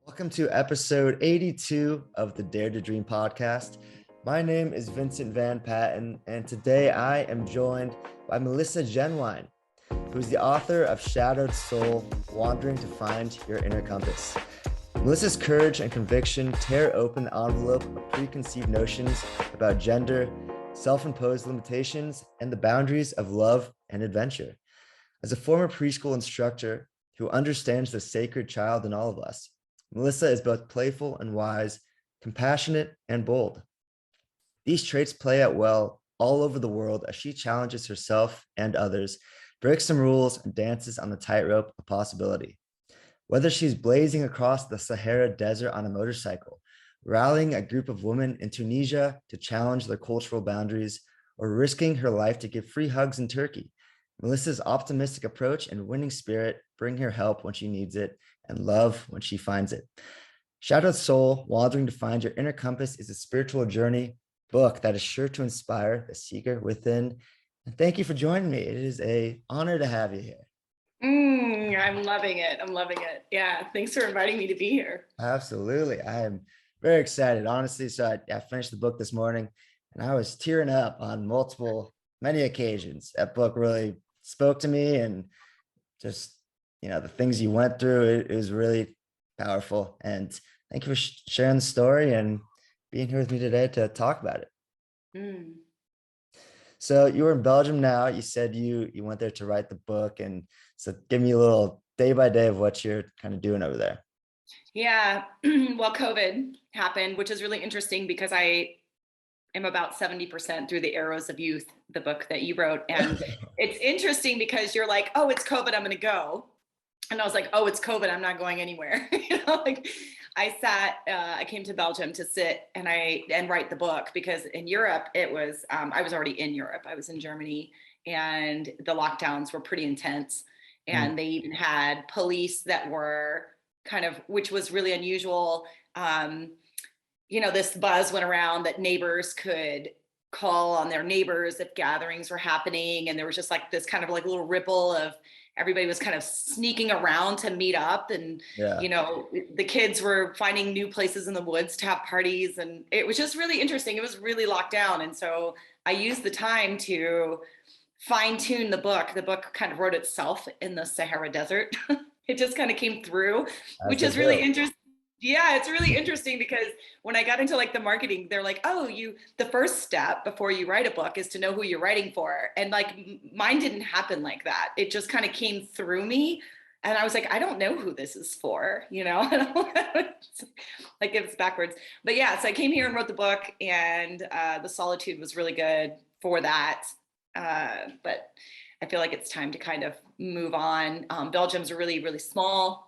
Welcome to episode 82 of the Dare to Dream podcast. My name is Vincent Van Patten, and today I am joined by Melissa Jennewein, who is the author of Shadowed Soul, Wandering to Find Your Inner Compass. Melissa's courage and conviction tear open the envelope of preconceived notions about gender, self-imposed limitations, and the boundaries of love and adventure. As a former preschool instructor who understands the sacred child in all of us, Melissa is both playful and wise, compassionate and bold. These traits play out well all over the world as she challenges herself and others, breaks some rules, and dances on the tightrope of possibility. Whether she's blazing across the Sahara Desert on a motorcycle, rallying a group of women in Tunisia to challenge their cultural boundaries, or risking her life to give free hugs in Turkey, Melissa's optimistic approach and winning spirit bring her help when she needs it and love when she finds it. Shadowed Soul, Wandering to Find Your Inner Compass is a spiritual journey book that is sure to inspire the seeker within. And thank you for joining me. It is an honor to have you here. I'm loving it. Yeah, thanks for inviting me to be here. Absolutely. I am very excited, honestly. So I finished the book this morning and I was tearing up on many occasions. That book really spoke to me, and just, the things you went through, it was really powerful. And thank you for sharing the story and being here with me today to talk about it. So you were in Belgium now. You said you went there to write the book. And so give me a little day by day of what you're kind of doing over there. Yeah, well, COVID happened, which is really interesting because I am about 70% through the Arrows of Youth, the book that you wrote. And it's interesting because you're like, oh, it's COVID, I'm going to go. And I was like, oh, it's COVID, I'm not going anywhere. I came to Belgium to sit and write the book, because in Europe, it was, I was already in Europe. I was in Germany, and the lockdowns were pretty intense. And they even had police that were which was really unusual. This buzz went around that neighbors could call on their neighbors if gatherings were happening. And there was just like this kind of like little ripple of everybody was kind of sneaking around to meet up. And, the kids were finding new places in the woods to have parties. And it was just really interesting. It was really locked down. And so I used the time to fine tune the book. The book kind of wrote itself in the Sahara Desert. It just kind of came through, which is really interesting. Yeah, it's really interesting because when I got into like the marketing, they're like, oh, the first step before you write a book is to know who you're writing for. And like mine didn't happen like that. It just kind of came through me. And I was like, I don't know who this is for, like it's backwards. But yeah, so I came here and wrote the book, and the solitude was really good for that. But I feel like it's time to kind of move on. Belgium's really, really small.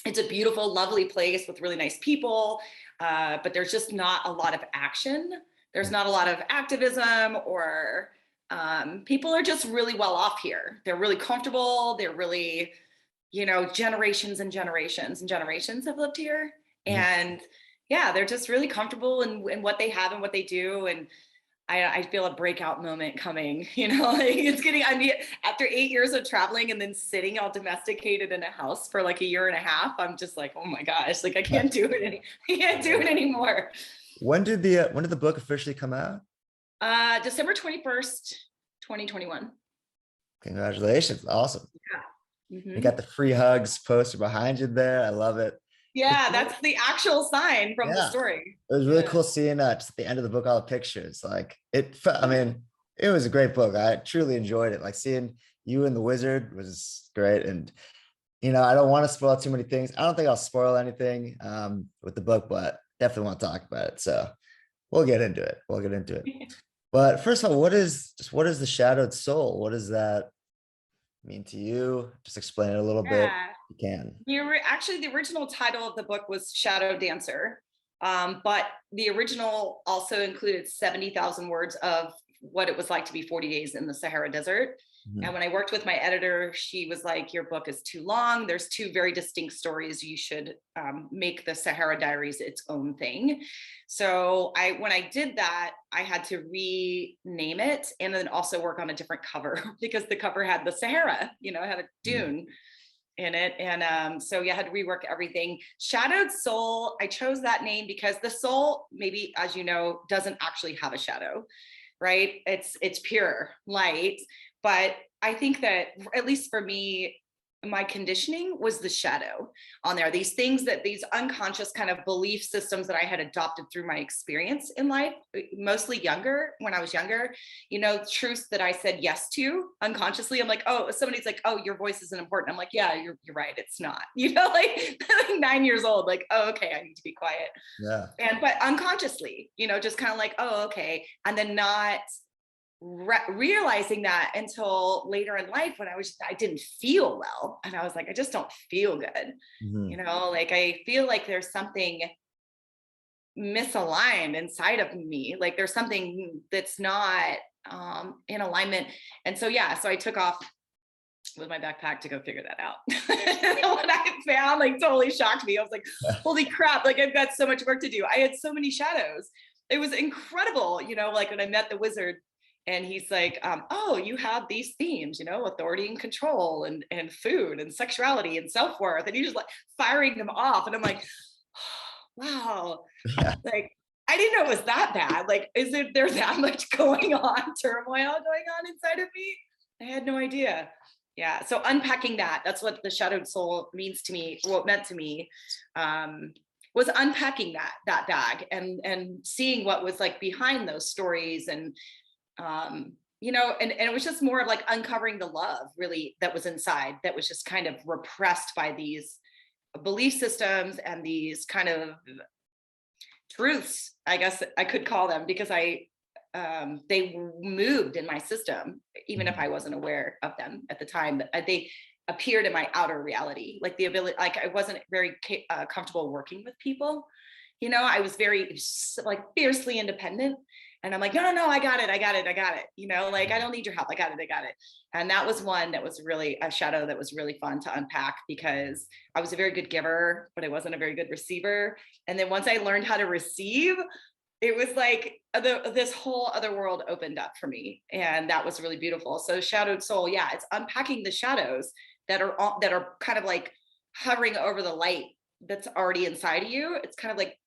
It's a beautiful, lovely place with really nice people, but there's just not a lot of action. There's not a lot of activism, or people are just really well off here. They're really comfortable. They're really, generations and generations and generations have lived here. And yeah, they're just really comfortable in what they have and what they do. And I feel a breakout moment coming, after 8 years of traveling and then sitting all domesticated in a house for like a year and a half, I'm just like, oh my gosh, like I can't do it anymore. When did the book officially come out? December 21st, 2021. Congratulations. Awesome. Yeah. You got the free hugs poster behind you there. I love it. Yeah, that's the actual sign from the story. It was really cool seeing just at the end of the book, all the pictures. Like it was a great book. I truly enjoyed it. Like seeing you and the wizard was great. And I don't want to spoil too many things. I don't think I'll spoil anything with the book, but definitely want to talk about it. So we'll get into it. But first of all, what is the Shadowed Soul? What does that mean to you? Just explain it a little bit. You can. Actually, the original title of the book was Shadow Dancer, but the original also included 70,000 words of what it was like to be 40 days in the Sahara Desert. And when I worked with my editor, she was like, your book is too long. There's two very distinct stories. You should make the Sahara Diaries its own thing. So when I did that, I had to rename it and then also work on a different cover because the cover had the Sahara, it had a dune. in it. And so yeah, I had to rework everything. Shadowed soul, I chose that name because the soul, maybe as you know, doesn't actually have a shadow, right? It's pure light. But I think that, at least for me, my conditioning was the shadow on there. These things, that these unconscious kind of belief systems that I had adopted through my experience in life, mostly when I was younger, truths that I said yes to unconsciously. I'm like, oh, somebody's like, oh, your voice isn't important. I'm like, yeah, you're right, it's not. Like 9 years old, like, oh, okay, I need to be quiet. Yeah. But unconsciously, just kind of like, oh, okay, and then not realizing that until later in life, when I didn't feel well, and I was like, I just don't feel good. Mhm. Like I feel like there's something misaligned inside of me, like there's something that's not in alignment. And so yeah, so I took off with my backpack to go figure that out. What I found like totally shocked me. I was like, holy crap, like I've got so much work to do. I had so many shadows. It was incredible, like when I met the wizard, and he's like, oh, you have these themes, authority and control, and food and sexuality and self-worth. And he's just like firing them off. And I'm like, wow, Yeah. like I didn't know it was that bad. Like, there's that much going on, turmoil going on inside of me? I had no idea. Yeah. So unpacking that's what the shadowed soul means to me, what meant to me, was unpacking that bag and seeing what was like behind those stories. And and it was just more of like uncovering the love really that was inside, that was just kind of repressed by these belief systems and these kind of truths, I guess I could call them, because they moved in my system, even if I wasn't aware of them at the time. But they appeared in my outer reality, like the ability, like I wasn't very comfortable working with people. I was very like fiercely independent. And I'm like, no, I got it. Like, I don't need your help. I got it. And that was one that was really a shadow that was really fun to unpack, because I was a very good giver, but I wasn't a very good receiver. And then once I learned how to receive, it was like this whole other world opened up for me. And that was really beautiful. So shadowed soul, yeah, it's unpacking the shadows that are kind of like hovering over the light that's already inside of you. It's kind of like,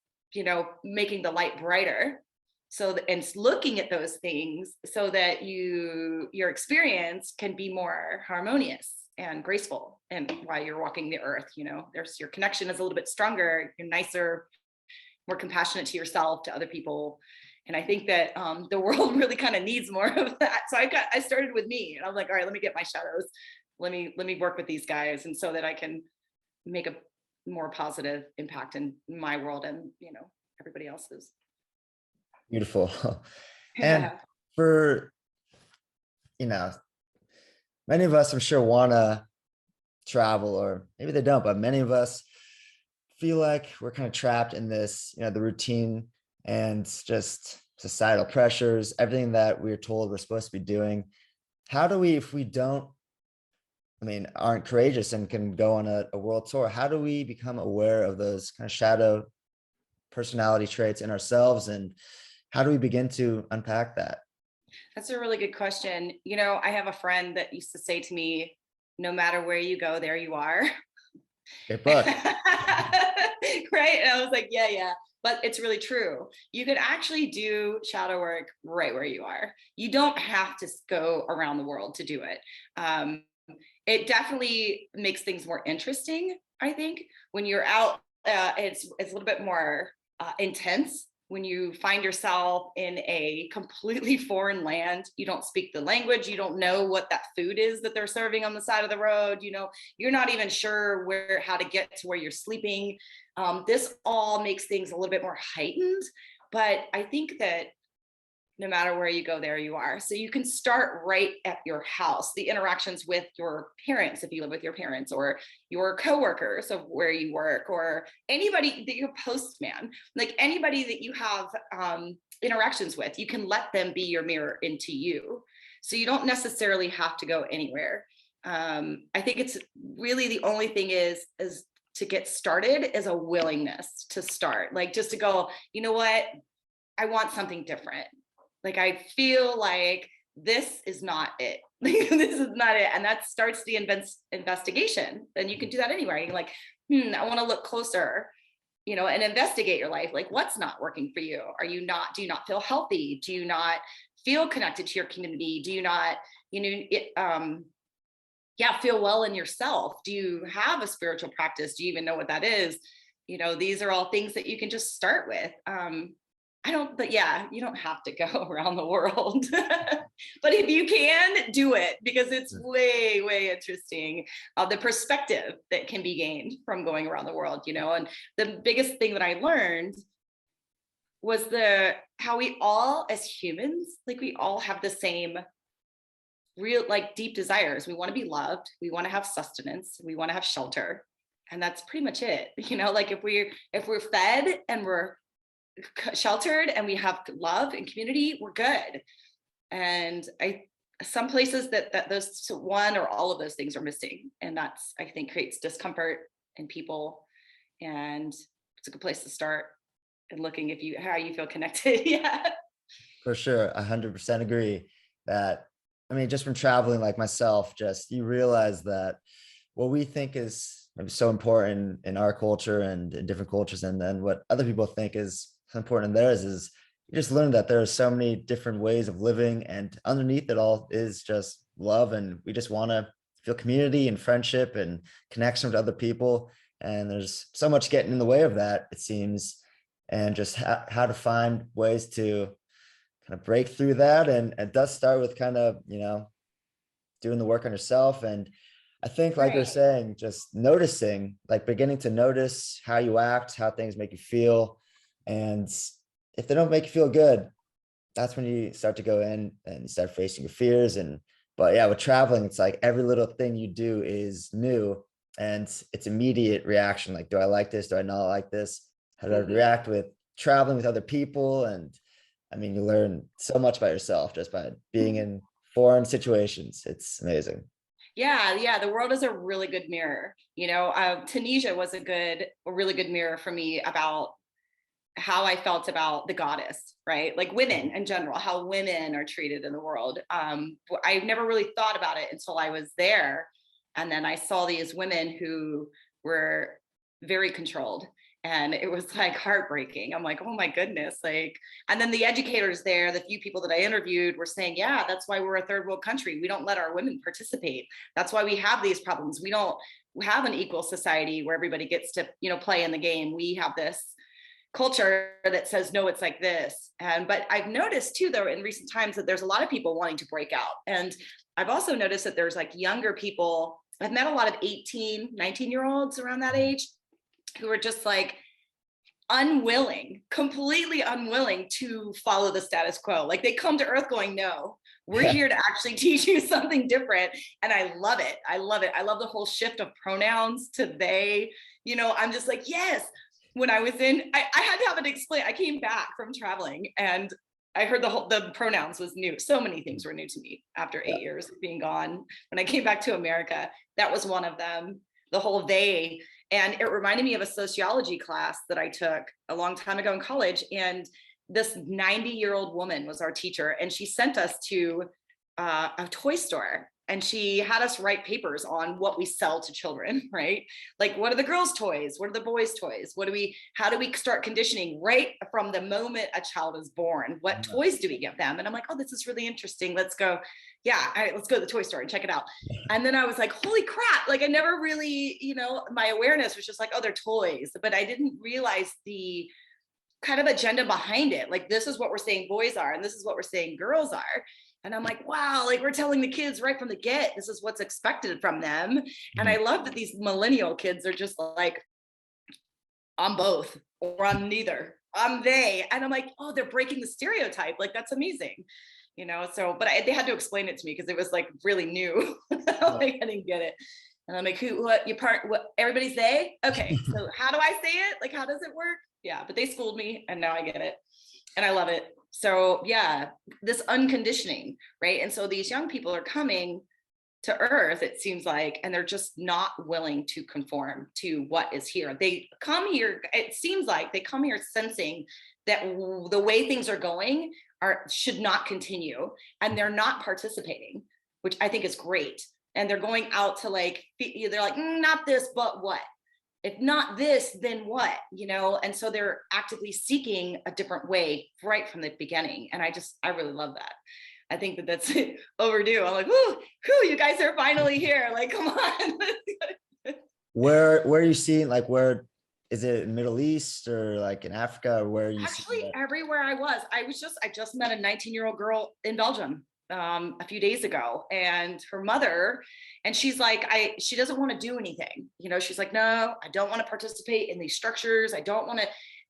making the light brighter. So, and looking at those things so that your experience can be more harmonious and graceful. And while you're walking the earth, there's your connection is a little bit stronger, you're nicer, more compassionate to yourself, to other people. And I think that the world really kind of needs more of that. So I started with me, and I'm like, all right, let me get my shadows. Let me work with these guys, and so that I can make a more positive impact in my world and, everybody else's. Beautiful. And Yeah. for, many of us, I'm sure, want to travel, or maybe they don't, but many of us feel like we're kind of trapped in this, the routine and just societal pressures, everything that we're told we're supposed to be doing. How do we, if we don't, aren't courageous and can go on a world tour, how do we become aware of those kind of shadow personality traits in ourselves? And how do we begin to unpack that? That's a really good question. I have a friend that used to say to me, no matter where you go, there you are. Great book. Right. And I was like, yeah. But it's really true. You could actually do shadow work right where you are. You don't have to go around the world to do it. It definitely makes things more interesting, I think. When you're out, it's a little bit more intense. When you find yourself in a completely foreign land, you don't speak the language, you don't know what that food is that they're serving on the side of the road, you're not even sure how to get to where you're sleeping. This all makes things a little bit more heightened, but I think that no matter where you go, there you are. So you can start right at your house, the interactions with your parents, if you live with your parents, or your coworkers of where you work, or anybody that your postman, like anybody that you have interactions with, you can let them be your mirror into you. So you don't necessarily have to go anywhere. I think it's really the only thing is to get started is a willingness to start, like just to go, you know what, I want something different. Like, I feel like this is not it. This is not it. And that starts the investigation. And you can do that anywhere. You're like, I want to look closer, and investigate your life. Like, what's not working for you? Do you not feel healthy? Do you not feel connected to your community? Do you not, feel well in yourself? Do you have a spiritual practice? Do you even know what that is? These are all things that you can just start with. But yeah, you don't have to go around the world. But if you can, do it, because it's way, way interesting. The perspective that can be gained from going around the world, and the biggest thing that I learned was how we all, as humans, like, we all have the same real, like, deep desires. We want to be loved. We want to have sustenance. We want to have shelter. And that's pretty much it. Like, if we're fed and we're sheltered and we have love and community, we're good. And some places that those one or all of those things are missing, and that's, I think, creates discomfort in people. And it's a good place to start and looking how you feel connected. Yeah, For sure. 100% agree that, just from traveling like myself, just you realize that what we think is maybe so important in our culture and in different cultures, and then what other people think is so important in theirs, is you just learn that there are so many different ways of living, and underneath it all is just love. And we just want to feel community and friendship and connection with other people. And there's so much getting in the way of that, it seems, and just how to find ways to kind of break through that. And it does start with kind of, doing the work on yourself. And I think, like you're right. saying, just noticing, like beginning to notice how you act, how things make you feel. And if they don't make you feel good, that's when you start to go in and you start facing your fears. But yeah, with traveling, it's like every little thing you do is new, and it's immediate reaction. Like, do I like this? Do I not like this? How do I react with traveling with other people? And you learn so much about yourself just by being in foreign situations. It's amazing. Yeah, the world is a really good mirror. Tunisia was a really good mirror for me about how I felt about the goddess, right? Like, women in general, how women are treated in the world. I've never really thought about it until I was there. And then I saw these women who were very controlled. And it was like heartbreaking. I'm like, oh my goodness. And then the educators there, the few people that I interviewed, were saying, yeah, that's why we're a third world country. We don't let our women participate. That's why we have these problems. We don't have an equal society where everybody gets to, play in the game. We have this culture that says, no, it's like this. But I've noticed too, though, in recent times, that there's a lot of people wanting to break out. And I've also noticed that there's like younger people. I've met a lot of 18, 19-year-olds around that age who are just like completely unwilling to follow the status quo. Like, they come to Earth going, no, we're here to actually teach you something different. And I love it. I love the whole shift of pronouns to they. I'm just like, yes. When I was I had to have it explained. I came back from traveling and I heard the pronouns was new. So many things were new to me after 8 years of being gone. When I came back to America, that was one of them, the whole they. And it reminded me of a sociology class that I took a long time ago in college. And this 90-year-old woman was our teacher. And she sent us to a toy store. And she had us write papers on what we sell to children, right? Like, what are the girls' toys? What are the boys' toys? How do we start conditioning right from the moment a child is born? What toys do we give them? And I'm like, oh, this is really interesting. Let's go. Yeah, all right, let's go to the toy store and check it out. And then I was like, holy crap. Like, I never really, my awareness was just like, oh, they're toys. But I didn't realize the kind of agenda behind it. Like, this is what we're saying boys are, and this is what we're saying girls are. And I'm like, wow, like, we're telling the kids right from the get, this is what's expected from them. And I love that these millennial kids are just like, I'm both, or I'm neither, I'm they. And I'm like, oh, they're breaking the stereotype. Like, that's amazing. But they had to explain it to me because it was like really new. Like, I didn't get it. And I'm like, what, everybody's they? Okay, so how do I say it? Like, how does it work? Yeah, but they schooled me and now I get it. And I love it. So yeah, this unconditioning, right? And so these young people are coming to Earth, it seems like, and they're just not willing to conform to what is here. They come here, it seems like they come here sensing that the way things are going should not continue, and they're not participating, which I think is great. And they're going out to like, they're like, not this, but what? If not this, then what? And so they're actively seeking a different way right from the beginning. And I really love that. I think that's overdue. I'm like, whoo, you guys are finally here. Like, come on. Where are you seeing, like, where is it, in Middle East or like in Africa, or where are you Actually, everywhere I just met a 19-year-old girl in Belgium a few days ago, and her mother, and she's like, she doesn't want to do anything. She's like, no, I don't want to participate in these structures. I don't want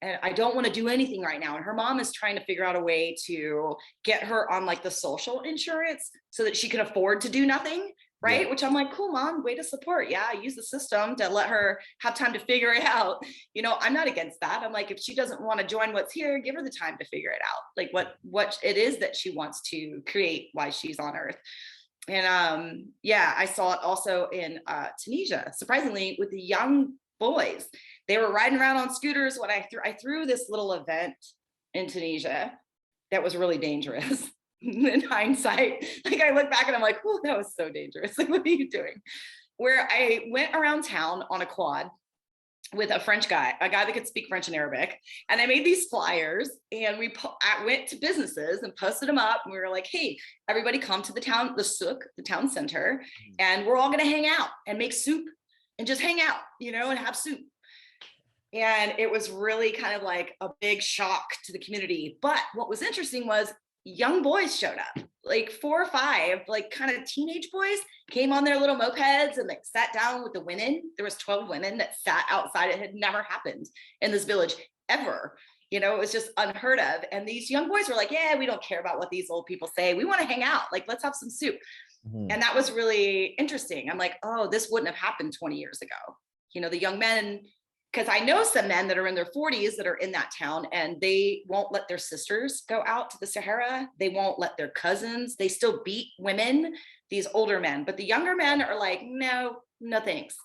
to do anything right now. And her mom is trying to figure out a way to get her on like the social insurance so that she can afford to do nothing. Right. Yeah. Which I'm like, cool, mom, way to support. Yeah. Use the system to let her have time to figure it out. I'm not against that. I'm like, if she doesn't want to join what's here, give her the time to figure it out. Like what it is that she wants to create while she's on earth. And I saw it also in Tunisia, surprisingly, with the young boys. They were riding around on scooters when I threw this little event in Tunisia that was really dangerous. In hindsight, like I look back and I'm like, oh, that was so dangerous. Like, what are you doing? Where I went around town on a quad with a French guy, a guy that could speak French and Arabic. And I made these flyers, and I went to businesses and posted them up. And we were like, hey, everybody come to the souk, the town center, and we're all going to hang out and make soup and just hang out, and have soup. And it was really kind of like a big shock to the community. But what was interesting was young boys showed up, like 4 or 5, like kind of teenage boys came on their little mopeds and like sat down with the women. There was 12 women that sat outside. It had never happened in this village ever. It was just unheard of. And these young boys were like, yeah, we don't care about what these old people say. We want to hang out. Like, let's have some soup. Mm-hmm. And that was really interesting. I'm like, oh, this wouldn't have happened 20 years ago. The young men, because I know some men that are in their 40s that are in that town, and they won't let their sisters go out to the Sahara. They won't let their cousins. They still beat women, these older men. But the younger men are like, no thanks.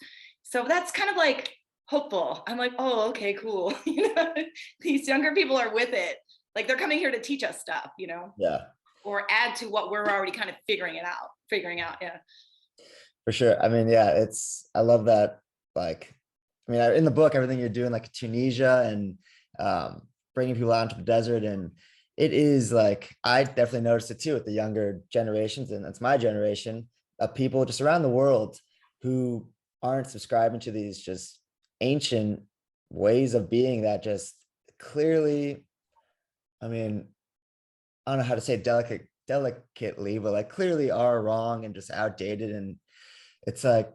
So that's kind of like hopeful. I'm like, oh, okay, cool. These younger people are with it. Like, they're coming here to teach us stuff, Yeah. Or add to what we're already kind of figuring out. Yeah. For sure. I mean, yeah, I love that. Like, I mean, in the book, everything you're doing, like Tunisia and bringing people out into the desert. And it is like, I definitely noticed it too with the younger generations. And that's my generation of people just around the world who aren't subscribing to these just ancient ways of being that just clearly, I mean, I don't know how to say delicately, but like clearly are wrong and just outdated. And it's like,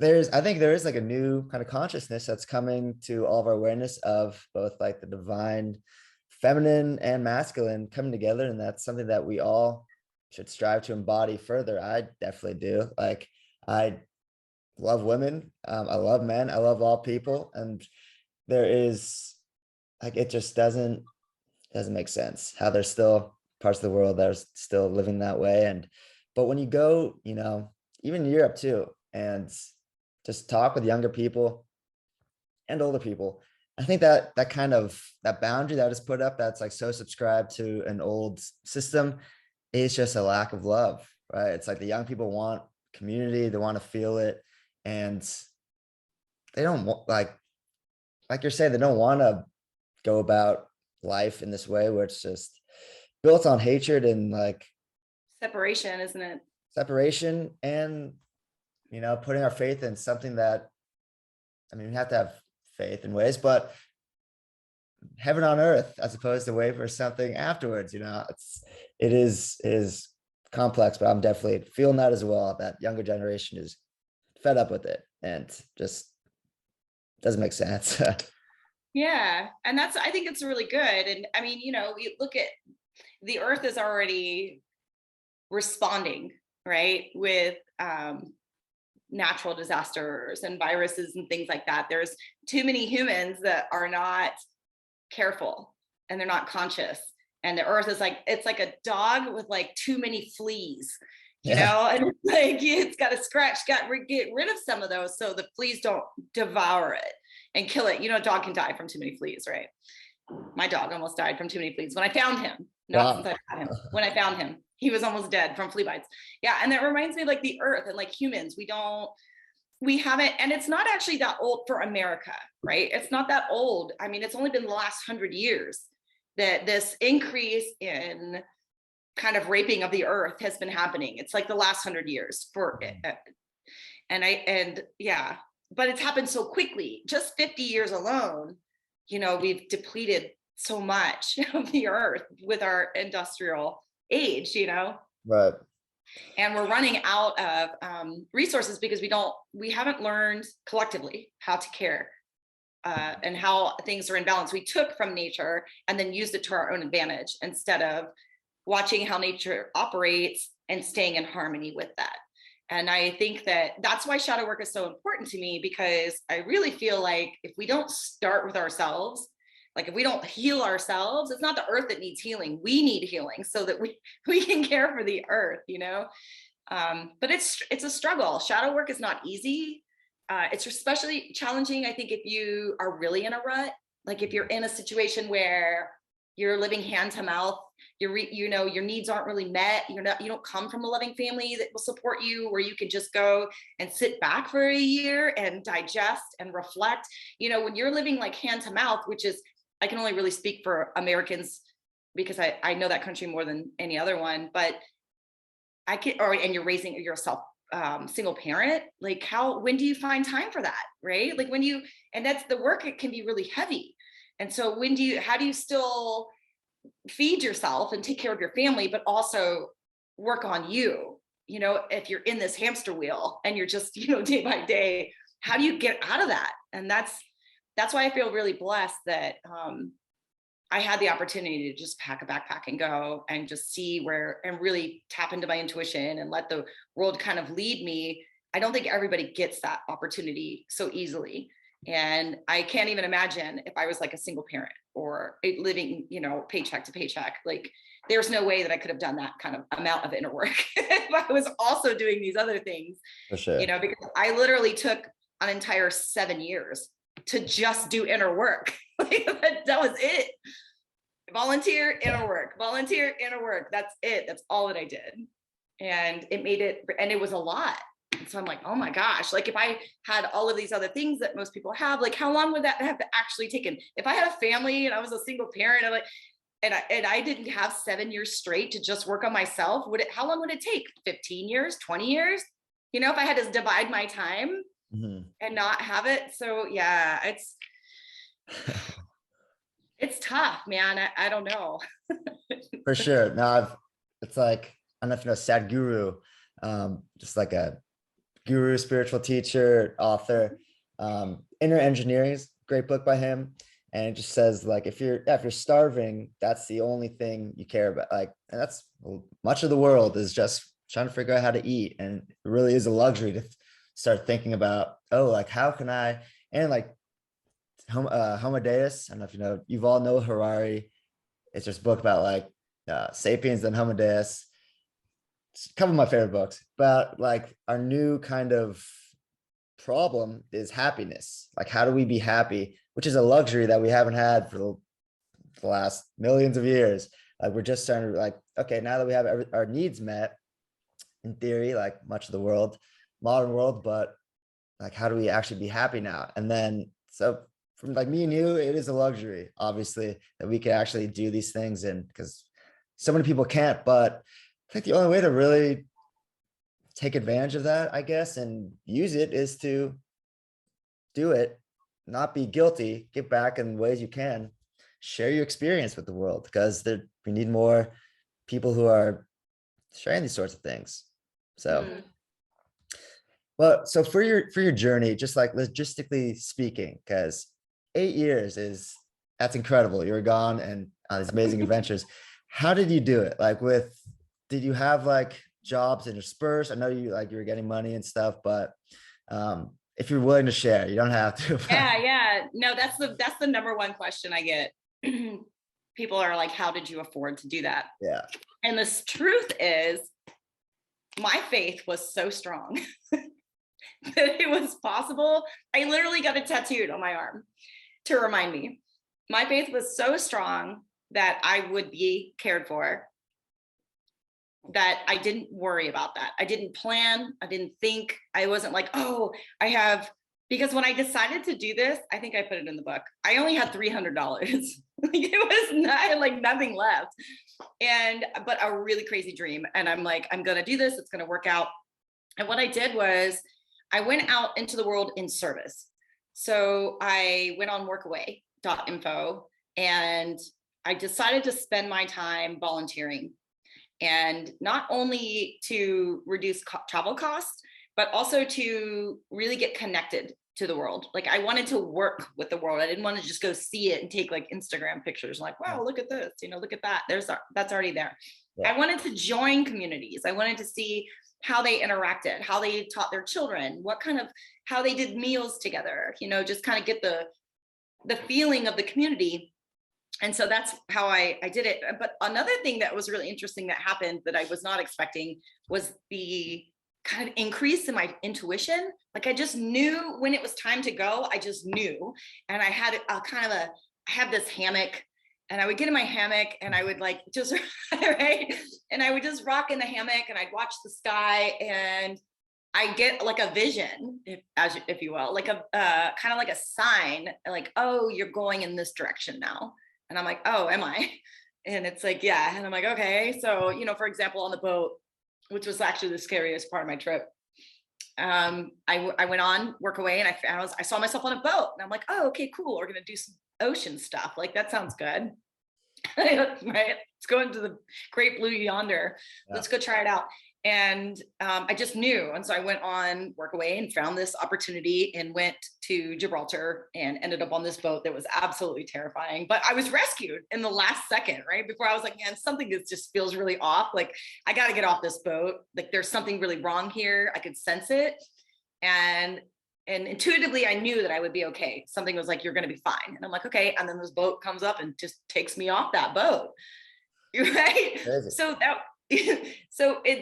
I think there is like a new kind of consciousness that's coming to all of our awareness of both like the divine feminine and masculine coming together. And that's something that we all should strive to embody further. I definitely do. Like, I love women. I love men. I love all people. And there is like, it just doesn't make sense how there's still parts of the world that are still living that way. But when you go, even in Europe too, and just talk with younger people and older people, I think that kind of that boundary that is put up, that's like so subscribed to an old system, is just a lack of love, right? It's like the young people want community, they want to feel it, and they don't want, like you're saying, they don't want to go about life in this way where it's just built on hatred and like separation, isn't it? Separation, and putting our faith in something that, I mean, we have to have faith in ways, but heaven on earth, as opposed to wait for something afterwards. It is complex, but I'm definitely feeling that as well. That younger generation is fed up with it and just doesn't make sense. Yeah. And I think it's really good. And I mean, we look at the earth is already responding, right, with natural disasters and viruses and things like that. There's too many humans that are not careful and they're not conscious. And the earth is like, it's like a dog with like too many fleas, and it's like, it's got to get rid of some of those so the fleas don't devour it and kill it. A dog can die from too many fleas, right? My dog almost died from too many fleas when I found him. Not since I had him. When I found him, He was almost dead from flea bites. Yeah. And that reminds me of like the earth and like humans, we haven't, and it's not actually that old for America, right? It's not that old. I mean, it's only been the last 100 years that this increase in kind of raping of the earth has been happening. It's like the last 100 years and yeah, but it's happened so quickly. Just 50 years alone, we've depleted so much of the earth with our industrial age, Right. and we're running out of resources because we haven't learned collectively how to care and how things are in balance. We took from nature and then used it to our own advantage instead of watching how nature operates and staying in harmony with that. And I think that's why shadow work is so important to me, because I really feel like if we don't start with ourselves, like if we don't heal ourselves, it's not the earth that needs healing. We need healing so that we can care for the earth, but it's a struggle. Shadow work is not easy. It's especially challenging, I think, if you are really in a rut, like if you're in a situation where you're living hand to mouth, your needs aren't really met. You don't come from a loving family that will support you, where you can just go and sit back for a year and digest and reflect. When you're living like hand to mouth, which is, I can only really speak for Americans because I know that country more than any other one, but and you're raising yourself single parent, like when do you find time for that? Right? Like and that's the work, it can be really heavy. And so how do you still feed yourself and take care of your family, but also work on you, if you're in this hamster wheel and you're just, day by day, how do you get out of that? And that's why I feel really blessed that I had the opportunity to just pack a backpack and go and just see and really tap into my intuition and let the world kind of lead me. I don't think everybody gets that opportunity so easily. And I can't even imagine if I was like a single parent or living, paycheck to paycheck. Like there's no way that I could have done that kind of amount of inner work if I was also doing these other things. For sure. Because I literally took an entire 7 years to just do inner work. Like, that was it. Volunteer, inner work, volunteer, inner work. That's it. That's all that I did. And it was a lot. And so I'm like, oh my gosh, like if I had all of these other things that most people have, like how long would that have to actually taken? If I had a family and I was a single parent, and I didn't have 7 years straight to just work on myself, how long would it take? 15 years, 20 years? If I had to divide my time and not have it. So yeah, it's tough, man. I don't know. For sure. No, it's like, I don't know if you know Sadhguru, just like a guru, spiritual teacher, author. Inner Engineering is a great book by him. And it just says, like, if you're starving, that's the only thing you care about. Like, and that's much of the world is just trying to figure out how to eat. And it really is a luxury to start thinking about, like, how can I, and like Homo Deus, I don't know if you know, Yuval Noah Harari. It's just a book about like Sapiens and Homo Deus. It's a couple of my favorite books about like our new kind of problem is happiness. Like, how do we be happy, which is a luxury that we haven't had for the last millions of years. Like, we're just starting to like, okay, now that we have our needs met, in theory, like much of the world, modern world, but like, how do we actually be happy now? And then, so from like me and you, it is a luxury, obviously, that we can actually do these things, and because so many people can't. But I think the only way to really take advantage of that, I guess, and use it is to do it, not be guilty, give back in ways you can, share your experience with the world, because we need more people who are sharing these sorts of things. So, well, so for your journey, just like logistically speaking, because 8 years that's incredible. You're gone and on these amazing adventures. How did you do it? Like, did you have like jobs interspersed? I know you were getting money and stuff, but if you're willing to share, you don't have to. Yeah. No, that's the number one question I get. People are like, how did you afford to do that? Yeah. And the truth is, my faith was so strong that it was possible. I literally got it tattooed on my arm to remind me. My faith was so strong that I would be cared for that I didn't worry about that. I didn't plan. I didn't think. I wasn't like, oh, I have, because when I decided to do this, I think I put it in the book, I only had $300. Like it was not like nothing left. But a really crazy dream. And I'm like, I'm going to do this. It's going to work out. And what I did was I went out into the world in service. So I went on workaway.info and I decided to spend my time volunteering, and not only to reduce travel costs, but also to really get connected to the world. Like I wanted to work with the world. I didn't want to just go see it and take like Instagram pictures like, wow, look at this, look at that. That's already there. Yeah. I wanted to join communities. I wanted to see how they interacted, how they taught their children, how they did meals together, just kind of get the feeling of the community. And so that's how I did it. But another thing that was really interesting that happened that I was not expecting was the kind of increase in my intuition. Like I just knew when it was time to go, I just knew. And I had I had this hammock, and I would get in my hammock and I would like just, right. And I would just rock in the hammock and I'd watch the sky, and I get like a vision, if you will, like a kind of like a sign, like, oh, you're going in this direction now. And I'm like, oh, am I? And it's like, yeah. And I'm like, okay. So, for example, on the boat, which was actually the scariest part of my trip, I went on Workaway, and I saw myself on a boat, and I'm like, oh, okay, cool. We're going to do some ocean stuff. Like, that sounds good. Right. Let's go into the great blue yonder. Yeah. Let's go try it out. And I just knew. And so I went on Workaway and found this opportunity and went to Gibraltar and ended up on this boat that was absolutely terrifying. But I was rescued in the last second, right? Before I was like, man, something that just feels really off. Like, I got to get off this boat. Like, there's something really wrong here. I could sense it. And intuitively, I knew that I would be okay. Something was like, you're going to be fine. And I'm like, okay. And then this boat comes up and just takes me off that boat. Right. So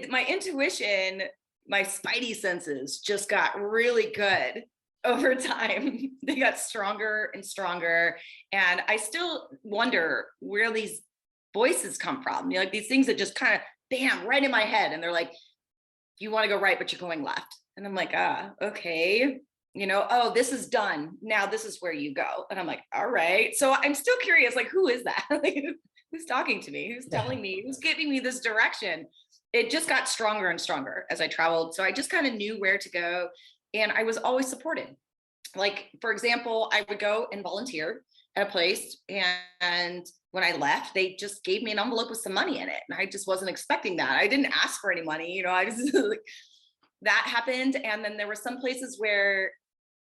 my intuition, my spidey senses just got really good over time. They got stronger and stronger. And I still wonder where these voices come from. Like these things that just kind of bam, right in my head. And they're like, you want to go right, but you're going left. And I'm like, okay. Oh, this is done. Now this is where you go. And I'm like, all right. So I'm still curious, like, who is that? Like, who's talking to me? Who's telling me? Who's giving me this direction? It just got stronger and stronger as I traveled. So I just kind of knew where to go. And I was always supported. Like, for example, I would go and volunteer at a place. And when I left, they just gave me an envelope with some money in it. And I just wasn't expecting that. I didn't ask for any money. I just like, that happened. And then there were some places where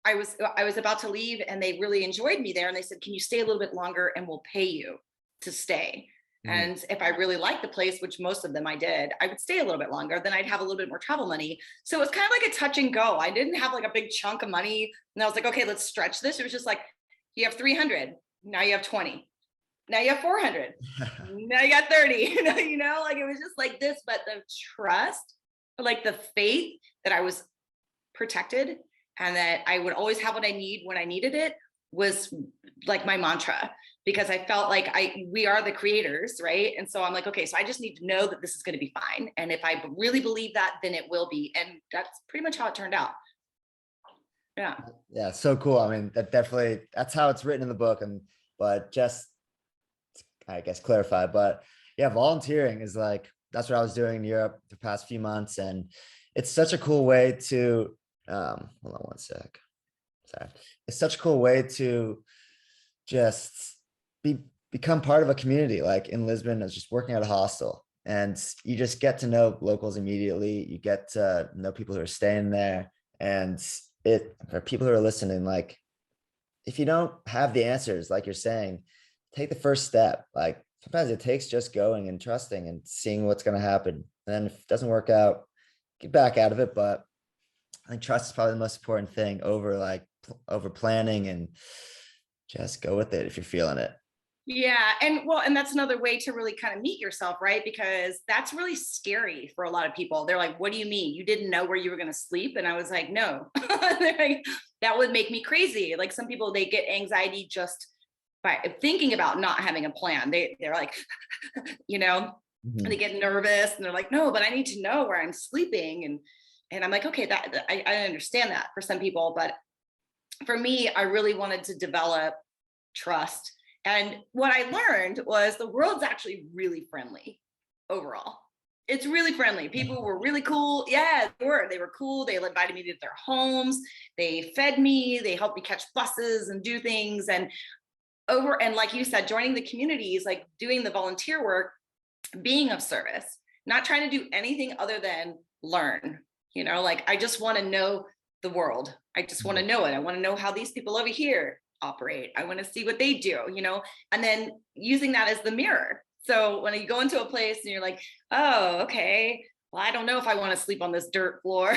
I was about to leave, and they really enjoyed me there. And they said, can you stay a little bit longer and we'll pay you to stay? And if I really liked the place, which most of them I did, I would stay a little bit longer. Then I'd have a little bit more travel money. So it was kind of like a touch and go. I didn't have like a big chunk of money. And I was like, okay, let's stretch this. It was just like, you have 300. Now you have 20. Now you have 400. Now you got 30. Like it was just like this. But the trust, like the faith that I was protected and that I would always have what I need when I needed it was like my mantra, because I felt like we are the creators, right? And so I'm like, okay, so I just need to know that this is going to be fine. And if I really believe that, then it will be. And that's pretty much how it turned out. Yeah. Yeah. So cool. I mean, that's how it's written in the book. But just, I guess, clarify, but yeah, volunteering is like, that's what I was doing in Europe the past few months. And it's such a cool way to, hold on one sec. Sorry. It's such a cool way to just become part of a community. Like in Lisbon, I was just working at a hostel, and you just get to know locals immediately. You get to know people who are staying there, and for people who are listening, like, if you don't have the answers, like you're saying, take the first step. Like sometimes it takes just going and trusting and seeing what's going to happen. And then if it doesn't work out, get back out of it. But I think trust is probably the most important thing over planning, and just go with it if you're feeling it. Yeah. And that's another way to really kind of meet yourself, right? Because that's really scary for a lot of people. They're like, what do you mean? You didn't know where you were going to sleep? And I was like, no. Like, that would make me crazy. Like some people, they get anxiety just by thinking about not having a plan. They're like, and they get nervous and they're like, no, but I need to know where I'm sleeping. And I'm like, okay, that I understand that for some people, but for me, I really wanted to develop trust. And what I learned was the world's actually really friendly overall. It's really friendly. People were really cool. Yeah, they were cool. They invited me to their homes. They fed me. They helped me catch buses and do things. And like you said, joining the communities, like doing the volunteer work, being of service, not trying to do anything other than learn. Like I just want to know the world. I just want to know it. I want to know how these people over here operate. I want to see what they do, and then using that as the mirror. So when you go into a place and you're like, oh, okay, well, I don't know if I want to sleep on this dirt floor.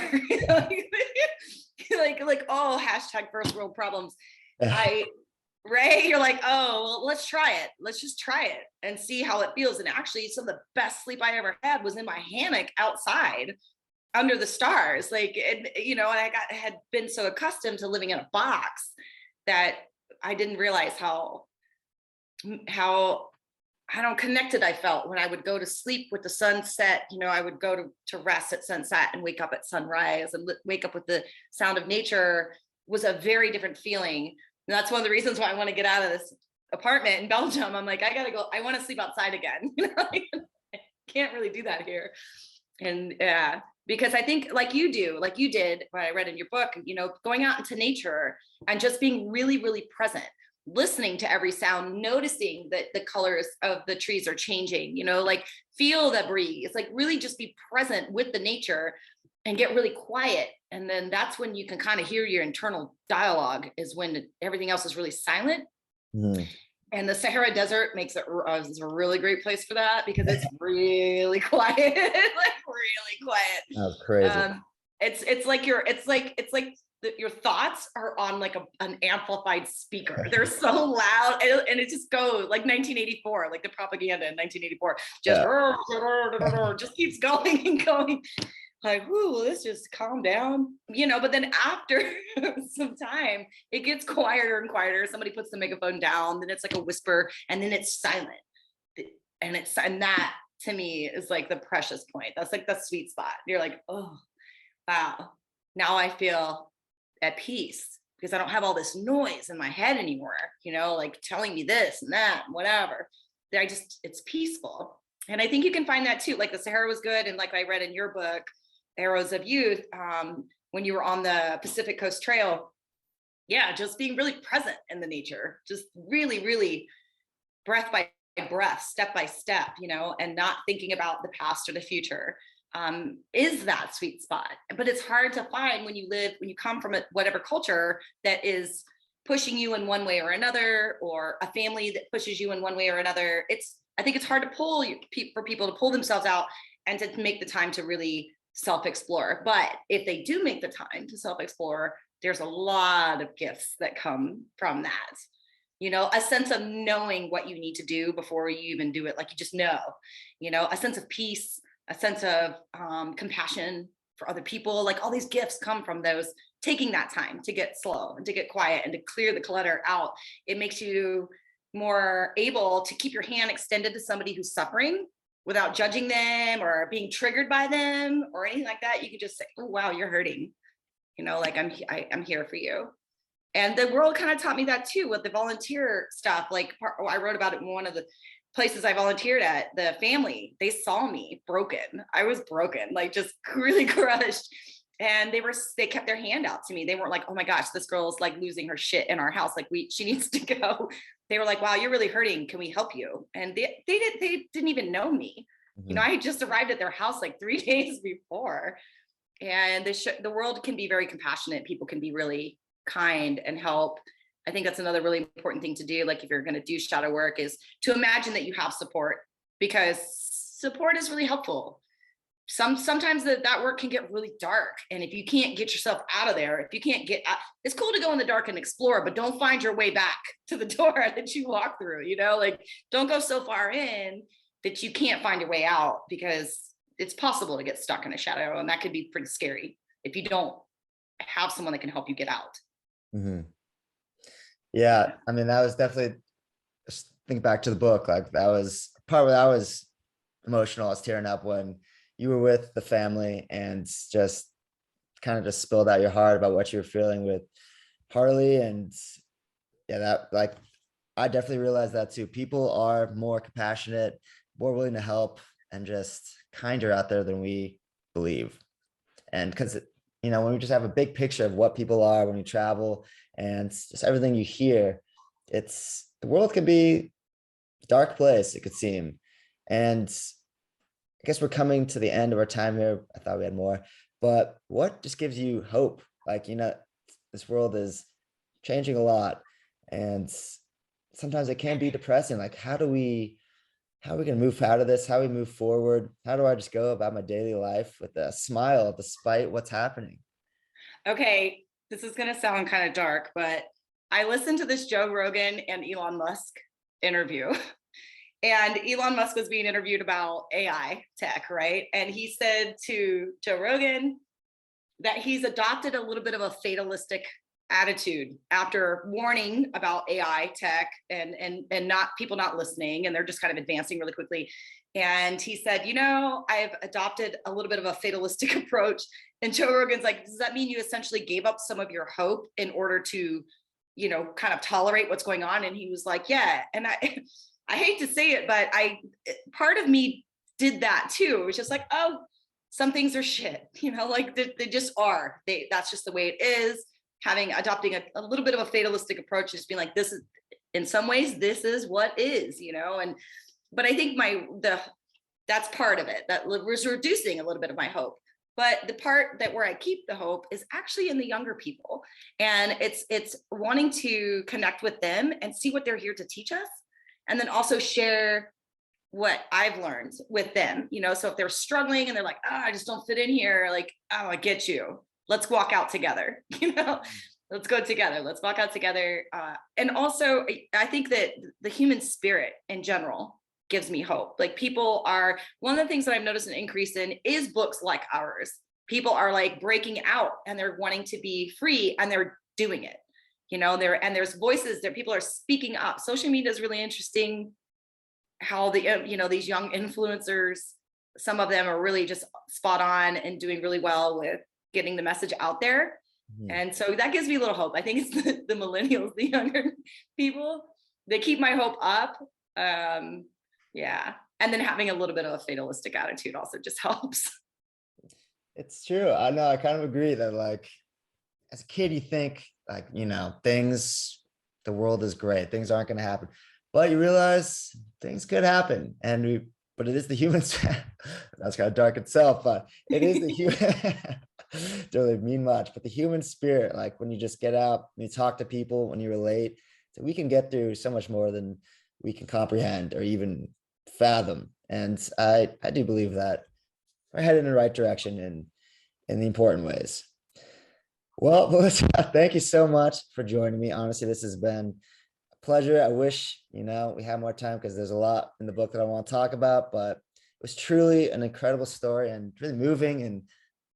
like, oh, hashtag first world problems. Right? You're like, oh, well, let's try it. Let's just try it and see how it feels. And actually, some of the best sleep I ever had was in my hammock outside under the stars. And I had been so accustomed to living in a box that I didn't realize how I don't connected I felt when I would go to sleep with the sunset. I would go to rest at sunset and wake up at sunrise and wake up with the sound of nature. Was a very different feeling. And that's one of the reasons why I want to get out of this apartment in Belgium. I'm like, I gotta go. I want to sleep outside again. I can't really do that here. And yeah, because I think like you did, what I read in your book, going out into nature and just being really, really present, listening to every sound, noticing that the colors of the trees are changing, like feel the breeze, like really just be present with the nature and get really quiet. And then that's when you can kind of hear your internal dialogue, is when everything else is really silent. And the Sahara Desert makes it a really great place for that, because it's really quiet, like really quiet. That's crazy. It's like your thoughts are on like an amplified speaker. They're so loud, and it just goes like 1984, like the propaganda in 1984, just keeps going and going. Like, ooh, let's just calm down, but then after some time, it gets quieter and quieter. Somebody puts the megaphone down, then it's like a whisper, and then it's silent. And that to me is like the precious point. That's like the sweet spot. You're like, oh, wow. Now I feel at peace because I don't have all this noise in my head anymore, like telling me this and that, and whatever. It's peaceful. And I think you can find that too. Like the Sahara was good. And like I read in your book, Arrows of Youth, when you were on the Pacific Coast Trail, yeah, just being really present in the nature, just really, really breath by breath, step by step, and not thinking about the past or the future, is that sweet spot. But it's hard to find when you come from whatever culture that is pushing you in one way or another, or a family that pushes you in one way or another. I think it's hard to for people to pull themselves out and to make the time to really self-explore. But if they do make the time to self-explore, there's a lot of gifts that come from that. A sense of knowing what you need to do before you even do it. Like you just know, a sense of peace, a sense of compassion for other people. Like all these gifts come from those, taking that time to get slow and to get quiet and to clear the clutter out. It makes you more able to keep your hand extended to somebody who's suffering without judging them or being triggered by them or anything like that. You could just say, oh, wow, you're hurting. Like I'm here for you. And the world kind of taught me that too, with the volunteer stuff. Like I wrote about it in one of the places I volunteered at. The family, they saw me broken. I was broken, like just really crushed. And they kept their hand out to me. They weren't like, oh my gosh, this girl's like losing her shit in our house. Like she needs to go. They were like, wow, you're really hurting. Can we help you? And they didn't even know me. Mm-hmm. I had just arrived at their house like 3 days before. And the world can be very compassionate. People can be really kind and help. I think that's another really important thing to do. Like if you're going to do shadow work, is to imagine that you have support, because support is really helpful. Sometimes that work can get really dark. And if you can't get yourself out of there, if you can't get out, it's cool to go in the dark and explore, but don't find your way back to the door that you walk through, like don't go so far in that you can't find your way out, because it's possible to get stuck in a shadow. And that could be pretty scary if you don't have someone that can help you get out. Mm-hmm. Yeah. I mean, that was definitely, just think back to the book. Like that was part where I was emotional. I was tearing up when you were with the family and just kind of just spilled out your heart about what you were feeling with Harley. And yeah, that like I definitely realized that too. People are more compassionate, more willing to help, and just kinder out there than we believe. And because when we just have a big picture of what people are when you travel and just everything you hear, it's the world can be a dark place, it could seem. And I guess we're coming to the end of our time here. I thought we had more, but what just gives you hope? Like, this world is changing a lot, and sometimes it can be depressing. Like, how are we going to move out of this? How do we move forward? How do I just go about my daily life with a smile despite what's happening? Okay, this is going to sound kind of dark, but I listened to this Joe Rogan and Elon Musk interview. And Elon Musk was being interviewed about AI tech, right? And he said to Joe Rogan that he's adopted a little bit of a fatalistic attitude after warning about AI tech and not people not listening, and they're just kind of advancing really quickly. And he said, I've adopted a little bit of a fatalistic approach. And Joe Rogan's like, does that mean you essentially gave up some of your hope in order to, kind of tolerate what's going on? And he was like, yeah. And I hate to say it, but part of me did that too. It was just like, oh, some things are shit, like they just are. That's just the way it is. Adopting a little bit of a fatalistic approach, just being like, this is, in some ways, this is what is, but I think that's part of it. That was reducing a little bit of my hope. But the part that where I keep the hope is actually in the younger people. And it's wanting to connect with them and see what they're here to teach us. And then also share what I've learned with them, so if they're struggling and they're like, I just don't fit in here, like, oh, I get you. Let's walk out together, let's go together. Let's walk out together. And also, I think that the human spirit in general gives me hope. Like one of the things that I've noticed an increase in is books like ours. People are like breaking out and they're wanting to be free and they're doing it. There's voices there. People are speaking up. Social media is really interesting. How these young influencers, some of them are really just spot on and doing really well with getting the message out there. Mm-hmm. And so that gives me a little hope. I think it's the millennials, the younger people, they keep my hope up. Yeah. And then having a little bit of a fatalistic attitude also just helps. It's true. I know. I kind of agree that like as a kid, you think like, the world is great. Things aren't going to happen, but you realize things could happen. But it is the humans. That's kind of dark itself, but it is the human. Don't really mean much, but the human spirit, like when you just get out, when you talk to people, when you relate, so we can get through so much more than we can comprehend or even fathom. And I do believe that we're headed in the right direction in the important ways. Well, Melissa, thank you so much for joining me. Honestly, this has been a pleasure. I wish, we had more time because there's a lot in the book that I want to talk about, but it was truly an incredible story and really moving. And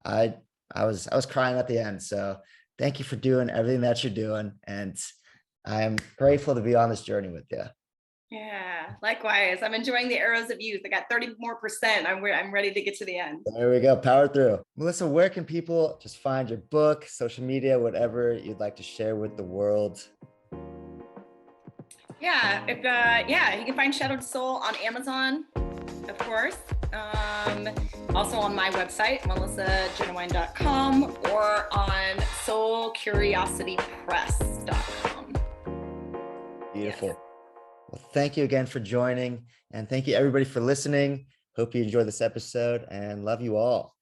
I was crying at the end. So thank you for doing everything that you're doing. And I'm grateful to be on this journey with you. Yeah, likewise. I'm enjoying the arrows of youth. I got 30% more. I'm ready to get to the end. There we go. Power through. Melissa, where can people just find your book, social media, whatever you'd like to share with the world? Yeah, you can find Shadowed Soul on Amazon, of course. Also on my website, melissajennewein.com, or on soulcuriositypress.com. Beautiful. Yes. Well, thank you again for joining, and thank you everybody for listening. Hope you enjoyed this episode and love you all.